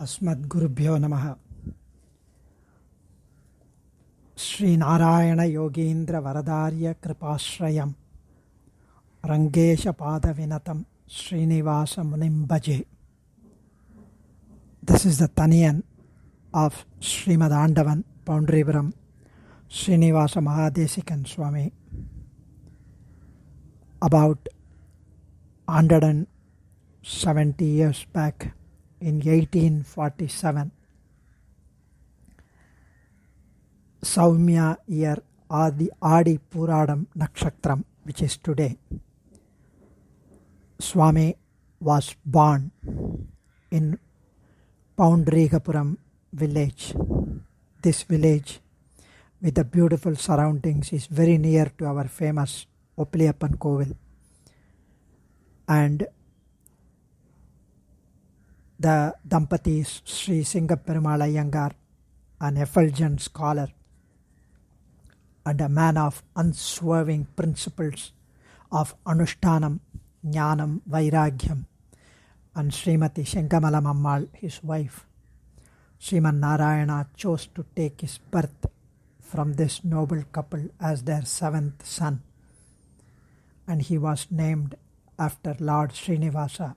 अस्मद्गुरुभ्यो नमः। श्रीनारायण योगीन्द्र वरदार्य कृपाश्रयं रंगेशपादविनतं श्रीनिवास मुनिं भजे. This is the Taniyan of Srimad Andavan Poundripuram Srinivasa Mahadesikan Swami. About 170 years back, in 1847, Saumya year Adi Puradam Nakshatram, which is today, Swami was born in Poundripuram village. This village with the beautiful surroundings is very near to our famous Oppiliyappan Kovil, and the Dampatis Sri Singaperumal Iyengar, an effulgent scholar and a man of unswerving principles of Anushtanam, Jnanam, Vairagyam, and Srimati Shenkamalam Ammal, his wife, Sriman Narayana chose to take his birth from this noble couple as their seventh son, and he was named after Lord Srinivasa.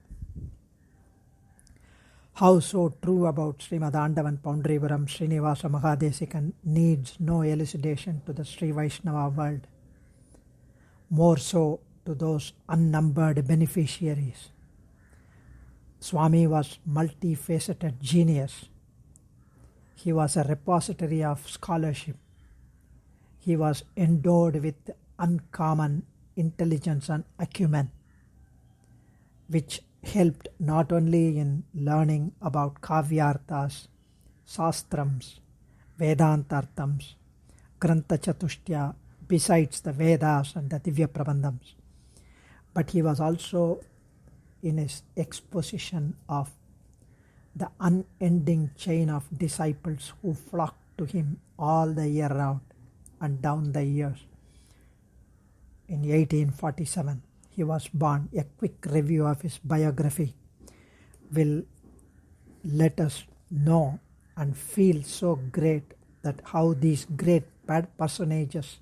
How so true about Srimad Andavan Poundripuram Srinivasa Mahadesikan needs no elucidation to the Sri Vaishnava world, more so to those unnumbered beneficiaries. Swami was multifaceted genius. He was a repository of scholarship. He was endowed with uncommon intelligence and acumen, which helped not only in learning about Kavyarthas, Sastrams, Vedantarthams, Grantha Chatushtya, besides the Vedas and the Divya Prabandhams, but he was also in his exposition of the unending chain of disciples who flocked to him all the year round and down the years. In 1847, he was born. A quick review of his biography will let us know and feel so great that how these great personages,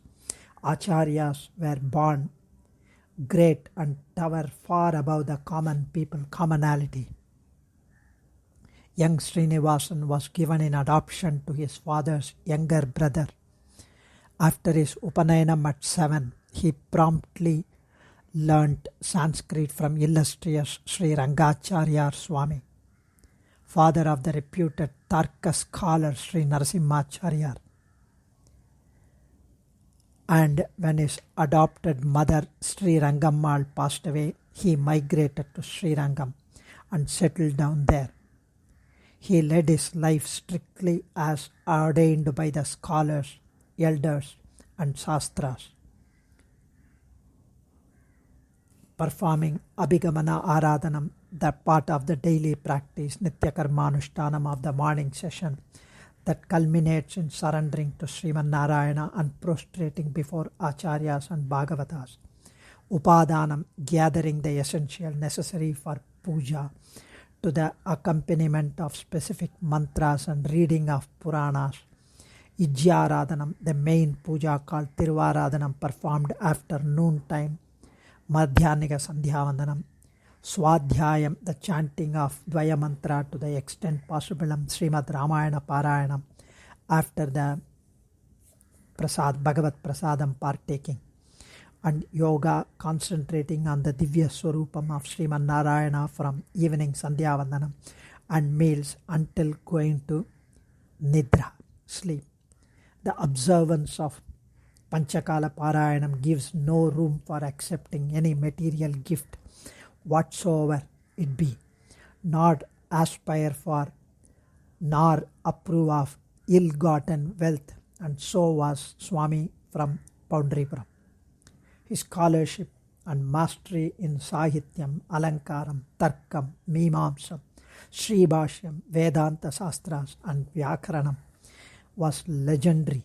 acharyas, were born great and tower far above the common people commonality. Young Srinivasan was given in adoption to his father's younger brother. After his Upanayana at 7, he promptly learnt Sanskrit from illustrious Sri Rangacharya Swami, father of the reputed Tarka scholar Sri Narasimhacharya. And when his adopted mother Sri Rangammal passed away, he migrated to Sri Rangam and settled down there. He led his life strictly as ordained by the scholars, elders, and sastras, performing Abhigamana Aradhanam, the part of the daily practice, Nitya Karmanushtanam of the morning session, that culminates in surrendering to Sriman Narayana and prostrating before Acharyas and Bhagavatas. Upadhanam, gathering the essential necessary for puja, to the accompaniment of specific mantras and reading of Puranas. Ijyaradhanam, the main puja called Tiruvaradhanam, performed after noon time. Madhyanika Sandhyavandanam. Swadhyayam, the chanting of Dvaya Mantra to the extent possible, Srimad Ramayana Parayanam, after the Bhagavat Prasadam partaking. And yoga, concentrating on the Divya Swarupam of Sriman Narayana from evening Sandhyavandanam and meals until going to Nidra, sleep. The observance of Panchakala Parayanam gives no room for accepting any material gift whatsoever it be, nor aspire for, nor approve of ill-gotten wealth, and so was Swami from Poundripuram. His scholarship and mastery in Sahityam, Alankaram, Tarkam, Mimamsam, Sri Bhashyam, Vedanta Sastras, and Vyakaranam was legendary.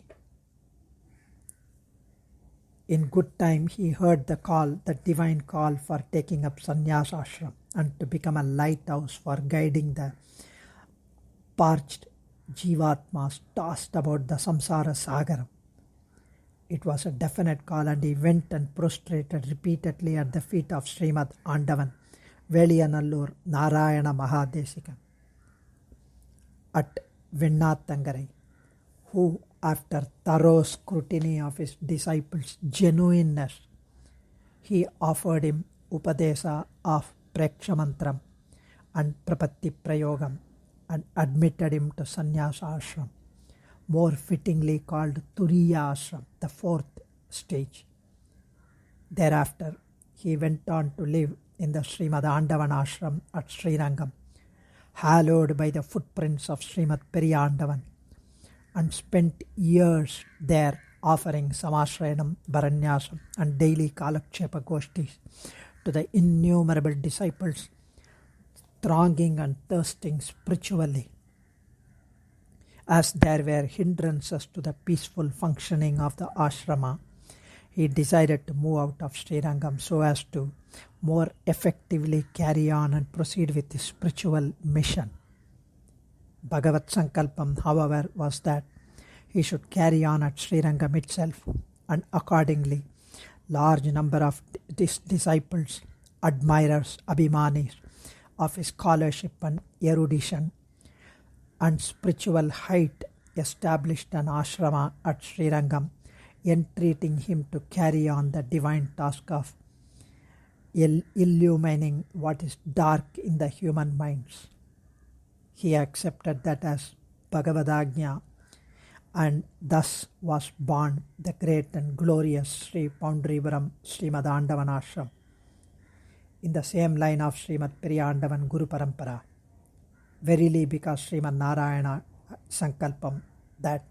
In good time, he heard the divine call for taking up sannyasa ashram and to become a lighthouse for guiding the parched Jivatmas tossed about the Samsara Sagaram. It was a definite call, and he went and prostrated repeatedly at the feet of Srimad Andavan, Veliyanallur Narayana Mahadesikan at Vinnatangarai, who, after thorough scrutiny of his disciples' genuineness, he offered him Upadesa of Prekshamantram and Prapatti Prayogam and admitted him to Sannyasa Ashram, more fittingly called Turiya Ashram, the fourth stage. Thereafter, he went on to live in the Srimad Andavan Ashram at Srirangam, hallowed by the footprints of Srimad Periyandavan, and spent years there offering Samasrayanam, Baranyasam, and daily Kalakshepa Goshtis to the innumerable disciples thronging and thirsting spiritually. As there were hindrances to the peaceful functioning of the ashrama, he decided to move out of Srirangam so as to more effectively carry on and proceed with his spiritual mission. Bhagavat Sankalpam, however, was that he should carry on at Srirangam itself, and accordingly, large number of disciples, admirers, abhimanis of his scholarship and erudition and spiritual height established an ashrama at Srirangam, entreating him to carry on the divine task of illumining what is dark in the human minds. He accepted that as Bhagavadagnya, and thus was born the great and glorious Sri Poundrivaram Srimad Andavan Ashram, in the same line of Srimad Periyandavan Guru Parampara. Verily, because Srimad Narayana Sankalpam that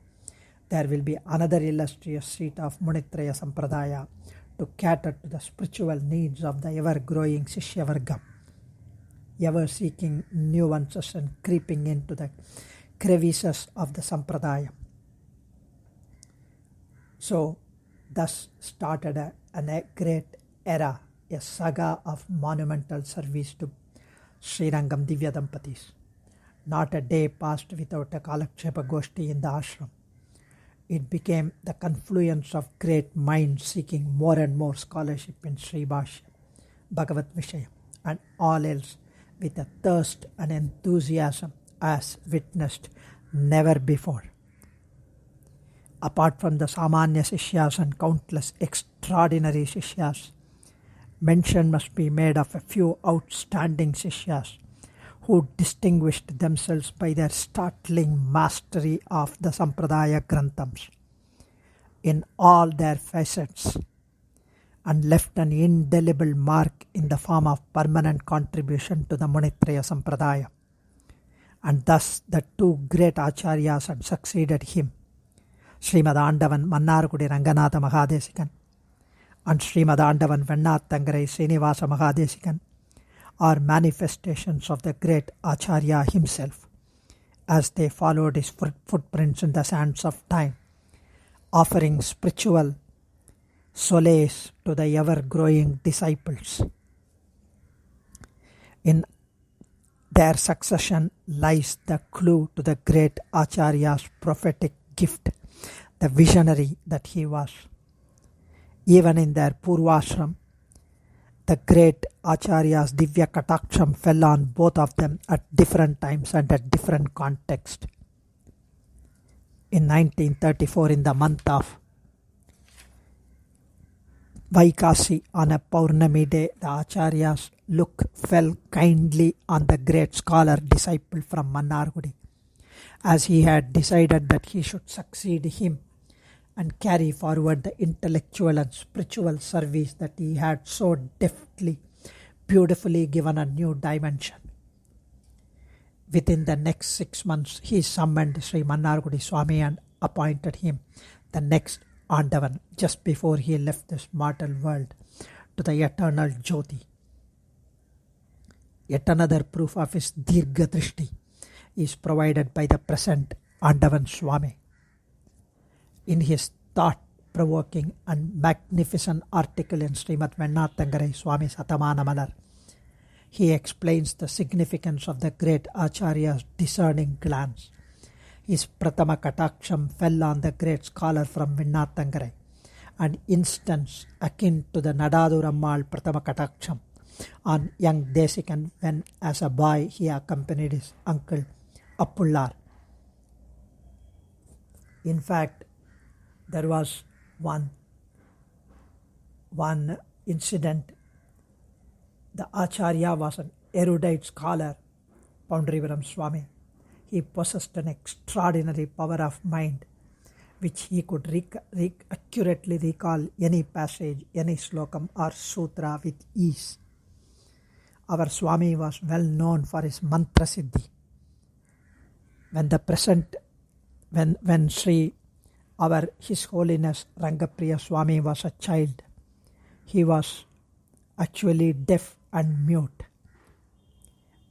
there will be another illustrious seat of Munitraya Sampradaya to cater to the spiritual needs of the ever-growing Sishya Varga, ever seeking nuances and creeping into the crevices of the Sampradaya. So, thus started a great era, a saga of monumental service to Srirangam Divya Dampatis. Not a day passed without a Kalakshepa Goshti in the ashram. It became the confluence of great minds seeking more and more scholarship in Sri Bhashya, Bhagavat Vishaya, and all else with a thirst and enthusiasm as witnessed never before. Apart from the Samanya Sishyas and countless extraordinary Sishyas, mention must be made of a few outstanding Sishyas who distinguished themselves by their startling mastery of the Sampradaya Granthams in all their facets, and left an indelible mark in the form of permanent contribution to the Munitraya Sampradaya. And thus the two great Acharyas had succeeded him, Srimad Andavan Mannargudi Ranganatha Mahadesikan and Srimad Andavan Vennatangarai Srinivasa Mahadesikan, are manifestations of the great Acharya himself, as they followed his footprints in the sands of time, offering spiritual solace to the ever-growing disciples. In their succession lies the clue to the great Acharya's prophetic gift, the visionary that he was. Even in their Purvashram, the great Acharya's Divya Kataksham fell on both of them at different times and at different contexts. In 1934, in the month of Vaikasi, on a Paurnami day, the Acharya's look fell kindly on the great scholar disciple from Mannargudi, as he had decided that he should succeed him and carry forward the intellectual and spiritual service that he had so deftly, beautifully given a new dimension. Within the next 6 months, he summoned Sri Mannargudi Swami and appointed him the next Andavan, just before he left this mortal world to the eternal Jyoti. Yet another proof of his Dirgha Drishti is provided by the present Andavan Swami. In his thought-provoking and magnificent article in Srimad Vennatangarai Swami Satamana Malar, he explains the significance of the great Acharya's discerning glance. His Pratama Kataksham fell on the great scholar from Vinnathangarai, an instance akin to the Nadadurammal Pratama Kataksham on young Desikan when, as a boy, he accompanied his uncle Appullar. In fact, there was one incident. The Acharya was an erudite scholar, Poundrivaram Swami. He possessed an extraordinary power of mind, which he could accurately recall any passage, any slokam or sutra with ease. Our Swami was well known for his mantra siddhi. When His Holiness Rangapriya Swami was a child, he was actually deaf and mute.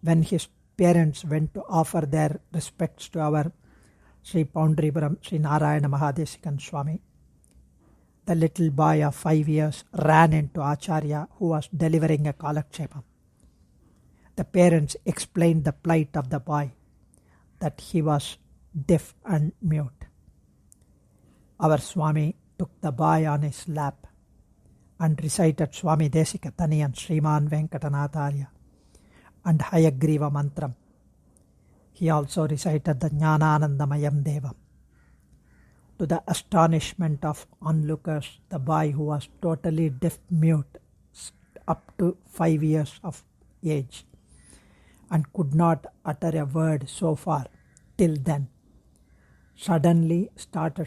When his parents went to offer their respects to our Sri Poundrivaram Sri Narayana Mahadesikan Swami, the little boy of 5 years ran into Acharya, who was delivering a kalakshepam. The parents explained the plight of the boy, that he was deaf and mute. Our Swami took the boy on his lap and recited Swami Desika Taniyan Sriman Venkatanatharya and Hayagriva Mantram. He also recited the Jnananandamayam Devam. To the astonishment of onlookers, the boy, who was totally deaf-mute up to 5 years of age and could not utter a word so far till then, suddenly started